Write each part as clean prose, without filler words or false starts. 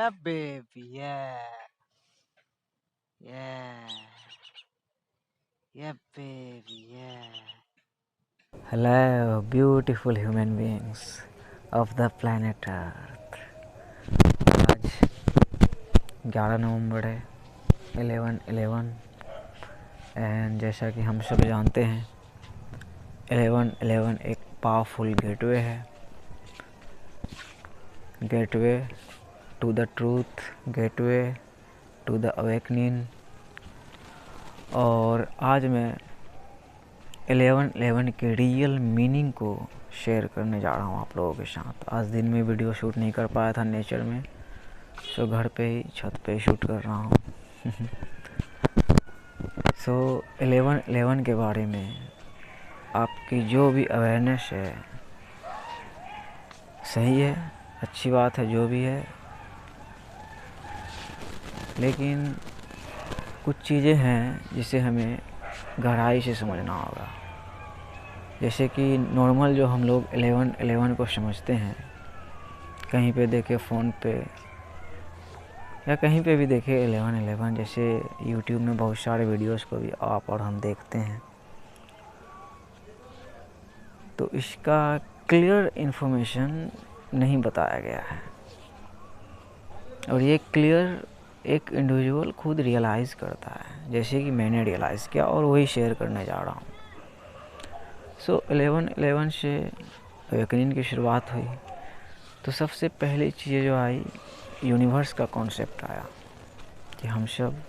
Yeah, baby. Yeah. Yeah. Yeah, baby. Yeah. Hello, beautiful human beings of the planet Earth. आज 11 नवंबर है 11/11 and जैसा कि हम सब जानते हैं 11/11 एक पावरफुल गेटवे है, gateway to the truth, gateway to the awakening. और आज मैं 11/11 के रियल मीनिंग को शेयर करने जा रहा हूँ आप लोगों के साथ। आज दिन में वीडियो शूट नहीं कर पाया था नेचर में, सो घर पे ही छत पे ही शूट कर रहा हूँ। सो 11/11 के बारे में आपकी जो भी अवेयरनेस है सही है, अच्छी बात है जो भी है, लेकिन कुछ चीज़ें हैं जिसे हमें गहराई से समझना होगा। जैसे कि नॉर्मल जो हम लोग 11/11 को समझते हैं, कहीं पे देखे फ़ोन पे या कहीं पे भी देखे 11/11, जैसे यूट्यूब में बहुत सारे वीडियोस को भी आप और हम देखते हैं, तो इसका क्लियर इन्फॉर्मेशन नहीं बताया गया है। और ये क्लियर एक इंडिविजुअल खुद रियलाइज़ करता है, जैसे कि मैंने रियलाइज़ किया और वही शेयर करने जा रहा हूँ। सो 11/11 से अवेकनिंग की शुरुआत हुई, तो सबसे पहली चीज़ जो आई, यूनिवर्स का कॉन्सेप्ट आया कि हम सब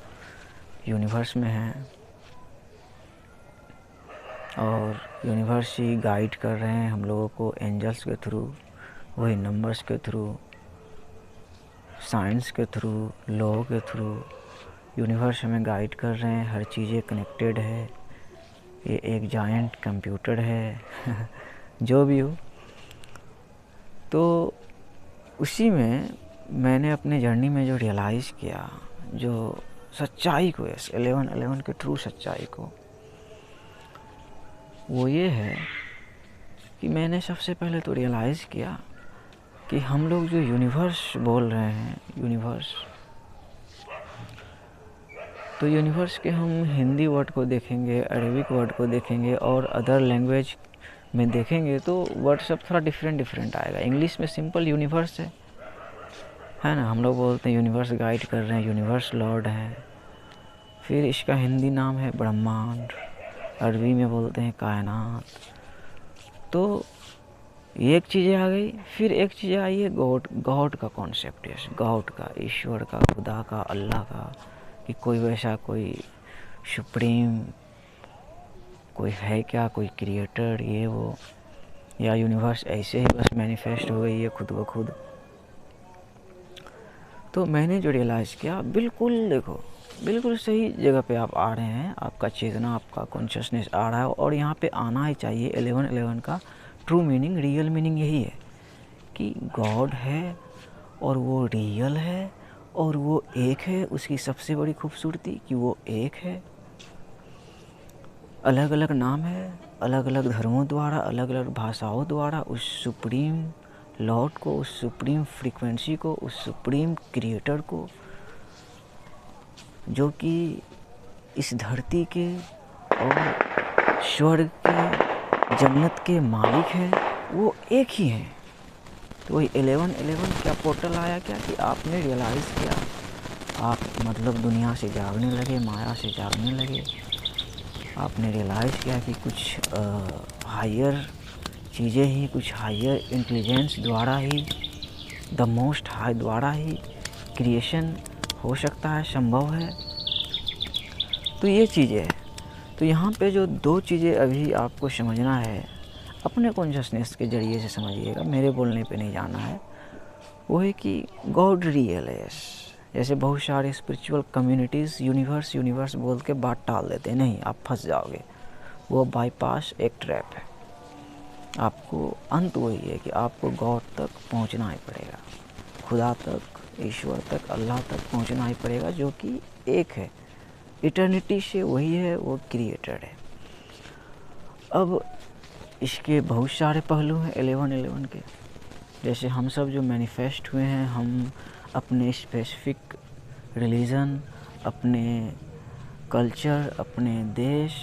यूनिवर्स में हैं और यूनिवर्स ही गाइड कर रहे हैं हम लोगों को एंजल्स के थ्रू, वही नंबर्स के थ्रू, साइंस के थ्रू, लॉ के थ्रू यूनिवर्स हमें गाइड कर रहे हैं। हर चीज़ें कनेक्टेड है, ये एक जायंट कंप्यूटर है। जो भी हो, तो उसी में मैंने अपने जर्नी में जो रियलाइज़ किया, जो सच्चाई को, इस 11/11 के ट्रू सच्चाई को, वो ये है कि मैंने सबसे पहले तो रियलाइज़ किया कि हम लोग जो यूनिवर्स बोल रहे हैं, यूनिवर्स, तो यूनिवर्स के हम हिंदी वर्ड को देखेंगे, अरेबिक वर्ड को देखेंगे और अदर लैंग्वेज में देखेंगे तो वर्ड सब थोड़ा डिफरेंट आएगा। इंग्लिश में सिंपल यूनिवर्स है ना, हम लोग बोलते हैं यूनिवर्स गाइड कर रहे हैं, यूनिवर्स लॉर्ड है। फिर इसका हिंदी नाम है ब्रह्मांड, अरबी में बोलते हैं कायनात। तो ये एक चीज़ें आ गई। फिर एक चीज़ आई है गॉड का कॉन्सेप्ट, गॉड का, ईश्वर का, खुदा का, अल्लाह का, कि कोई वैसा कोई सुप्रीम कोई है क्या, कोई क्रिएटर ये वो, या यूनिवर्स ऐसे ही बस मैनिफेस्ट हो गई है खुद ब खुद। तो मैंने जो रियलाइज़ किया, बिल्कुल देखो, बिल्कुल सही जगह पे आप आ रहे हैं, आपका चेतना, आपका कॉन्शियसनेस आ रहा है और यहाँ पे आना ही चाहिए। 11/11 का ट्रू मीनिंग, रियल मीनिंग यही है कि गॉड है और वो रियल है और वो एक है। उसकी सबसे बड़ी खूबसूरती कि वो एक है, अलग अलग नाम है, अलग अलग धर्मों द्वारा, अलग अलग भाषाओं द्वारा उस सुप्रीम लॉर्ड को, उस सुप्रीम फ्रीक्वेंसी को, उस सुप्रीम क्रिएटर को, जो कि इस धरती के और स्वर्ग के, जन्नत के मालिक है, वो एक ही है। तो वही 11/11 क्या पोर्टल आया क्या कि आपने रियलाइज़ किया, आप मतलब दुनिया से जागने लगे, माया से जागने लगे। आपने रियलाइज़ किया कि कुछ हायर चीज़ें ही, कुछ हायर इंटेलिजेंस द्वारा ही, द मोस्ट हाई द्वारा ही क्रिएशन हो सकता है, संभव है। तो ये चीज़ें है। तो यहाँ पे जो दो चीज़ें अभी आपको समझना है, अपने कॉन्शियसनेस के ज़रिए से समझिएगा, मेरे बोलने पे नहीं जाना है, वो है कि गॉड रियल है। जैसे बहुत सारे स्पिरिचुअल कम्युनिटीज़ यूनिवर्स यूनिवर्स बोल के बात टाल देते हैं, नहीं, आप फंस जाओगे, वो बाईपास एक ट्रैप है। आपको अंत वही है कि आपको गॉड तक पहुंचना ही पड़ेगा, खुदा तक, ईश्वर तक, अल्लाह तक पहुंचना ही पड़ेगा, जो कि एक है, इटर्निटी से वही है, वो क्रिएटर है। अब इसके बहुत सारे पहलू हैं 11/11 के। जैसे हम सब जो मैनिफेस्ट हुए हैं, हम अपने स्पेसिफिक रिलीजन, अपने कल्चर, अपने देश,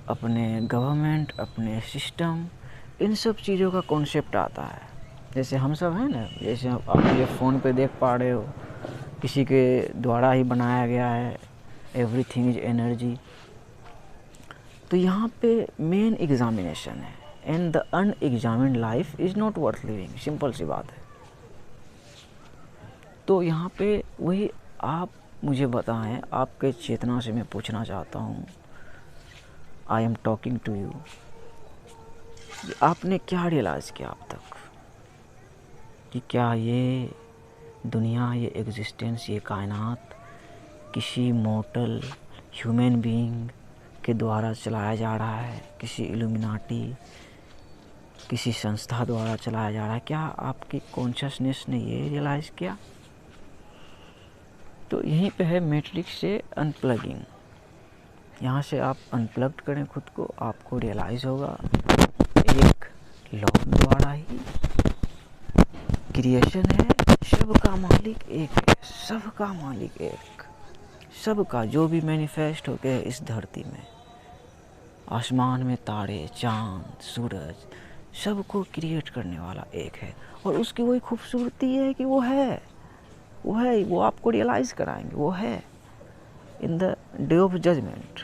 अपने गवर्नमेंट, अपने सिस्टम, इन सब चीज़ों का कॉन्सेप्ट आता है। जैसे हम सब हैं ना, जैसे आप ये फ़ोन पे देख पा रहे हो, किसी के द्वारा ही बनाया गया है, एवरीथिंग इज एनर्जी। तो यहाँ पे मेन एग्जामिनेशन है, and the unexamined life is not worth living, simple सी बात है। तो यहाँ पे वही आप मुझे बताएं, आपके चेतना से मैं पूछना चाहता हूँ, I am talking to you, आपने क्या रियलाइज़ किया अब तक कि क्या ये दुनिया, ये एग्जिस्टेंस, ये कायनात किसी मॉर्टल ह्यूमन बीइंग के द्वारा चलाया जा रहा है, किसी इल्यूमिनाटी, किसी संस्था द्वारा चलाया जा रहा है? क्या आपकी कॉन्शियसनेस ने ये रियलाइज़ किया? तो यहीं पे है मैट्रिक्स से अनप्लगिंग। यहाँ से आप अनप्लग्ड करें खुद को, आपको रियलाइज़ होगा एक लॉर्ड द्वारा ही क्रिएशन है, सबका मालिक एक है, सबका मालिक एक, सबका जो भी मैनिफेस्ट हो गया इस धरती में, आसमान में तारे, चांद, सूरज, सबको क्रिएट करने वाला एक है। और उसकी वही खूबसूरती है कि वो है, वो आपको रियलाइज़ कराएंगे, वो है। In the day of judgement,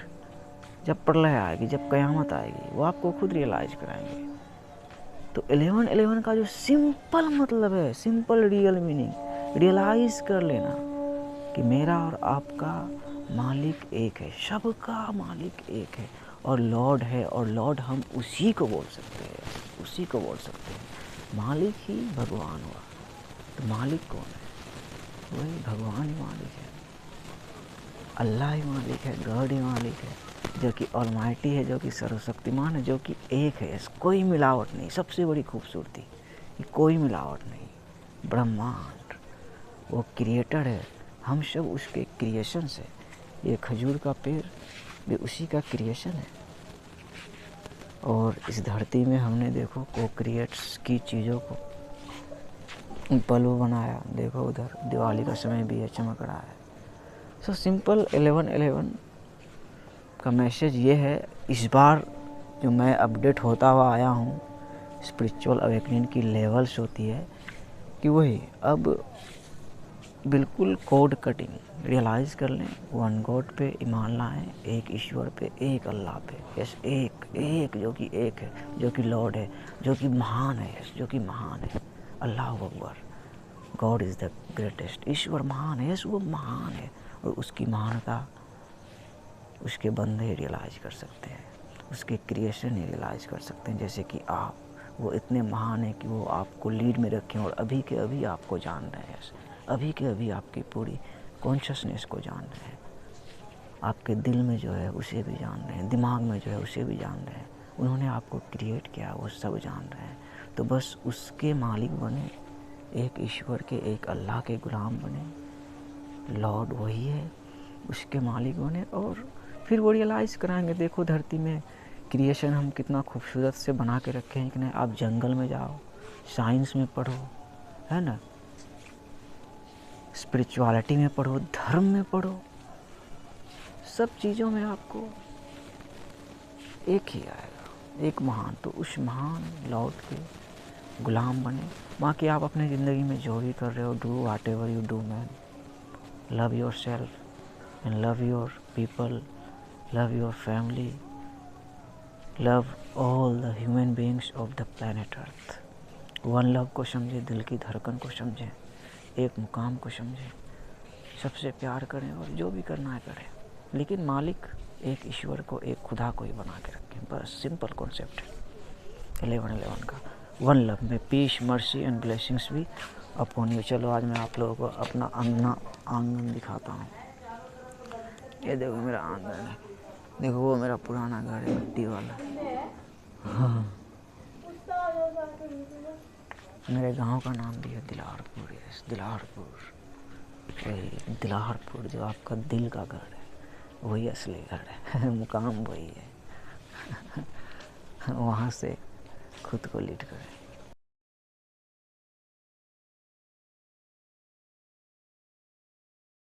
जब प्रलय आएगी, जब क़यामत आएगी, वो आपको खुद रियलाइज़ कराएंगे। तो 11-11 का जो सिंपल मतलब है, सिंपल रियल मीनिंग, रियलाइज़ कर लेना कि मेरा और आपका मालिक एक है, सबका मालिक एक है, और लॉर्ड है। और लॉर्ड हम उसी को बोल सकते हैं, उसी को बोल सकते हैं। मालिक ही भगवान हुआ, तो मालिक कौन है? वही भगवान ही मालिक है, अल्लाह ही मालिक है, गॉड ही मालिक है, जो कि ऑलमाइटी है, जो कि सर्वशक्तिमान है, जो कि एक है, कोई मिलावट नहीं। सबसे बड़ी खूबसूरती कि कोई मिलावट नहीं, ब्रह्मांड, वो क्रिएटर है, हम सब उसके क्रिएशन से। ये खजूर का पेड़ भी उसी का क्रिएशन है। और इस धरती में हमने देखो को क्रिएट्स की चीज़ों को, बल्ब बनाया, देखो उधर दिवाली का समय भी है, चमक रहा है। सो सिंपल 11-11 का मैसेज ये है, इस बार जो मैं अपडेट होता हुआ आया हूँ, स्पिरिचुअल अवेकनिंग की लेवल्स होती है कि वही अब बिल्कुल कोड कटिंग रियलाइज़ कर लें, वन गॉड पे ईमान लाएं, एक ईश्वर पे, एक अल्लाह पे, यस, एक जो कि एक है, जो कि लॉर्ड है, जो कि महान है, यस, जो कि महान है, अल्लाह अकबर, गॉड इज़ द ग्रेटेस्ट। ईश्वर महान है, यस, वो महान है, और उसकी महानता उसके बंदे रियलाइज़ कर सकते हैं, उसके क्रिएशन ही रियलाइज़ कर सकते हैं। जैसे कि आप, वो इतने महान है कि वो आपको लीड में रखें और अभी के अभी आपको जान रहे हैं, अभी के अभी आपकी पूरी कॉन्शियसनेस को जान रहे हैं, आपके दिल में जो है उसे भी जान रहे हैं, दिमाग में जो है उसे भी जान रहे हैं। उन्होंने आपको क्रिएट किया, वो सब जान रहे हैं। तो बस उसके मालिक बने, एक ईश्वर के, एक अल्लाह के गुलाम बने, लॉर्ड वही है, उसके मालिक बने, और फिर वो रियलाइज़ कराएंगे। देखो धरती में क्रिएशन हम कितना खूबसूरत से बना के रखे हैं कि नहीं। आप जंगल में जाओ, साइंस में पढ़ो, है ना, स्पिरिचुअलिटी में पढ़ो, धर्म में पढ़ो, सब चीज़ों में आपको एक ही आएगा, एक महान। तो उस महान लॉर्ड के गुलाम बने। बाकी आप अपनी ज़िंदगी में जो भी कर रहे हो, do what ever you do man, love your self and love your people, love your family, love all the human beings of the planet earth. One love को समझे, दिल की धड़कन को समझें, एक मुकाम को समझें, सबसे प्यार करें और जो भी करना है करें, लेकिन मालिक एक ईश्वर को, एक खुदा को ही बना के रखें। बस सिंपल कॉन्सेप्ट है 11-11 का। वन लव में पीस, मर्सी एंड ब्लेसिंग्स भी अपॉन यू। चलो आज मैं आप लोगों को अपना आंगन दिखाता हूँ। ये देखो मेरा आंगन है, देखो वो मेरा पुराना घर है, मिट्टी वाला। हाँ, मेरे गांव का नाम भी है दिलारपुर। यस, दिलारपुर, वही दिलारपुर, जो आपका दिल का घर है, वही असली घर है। मुकाम वही है। वहाँ से खुद को लीड करें।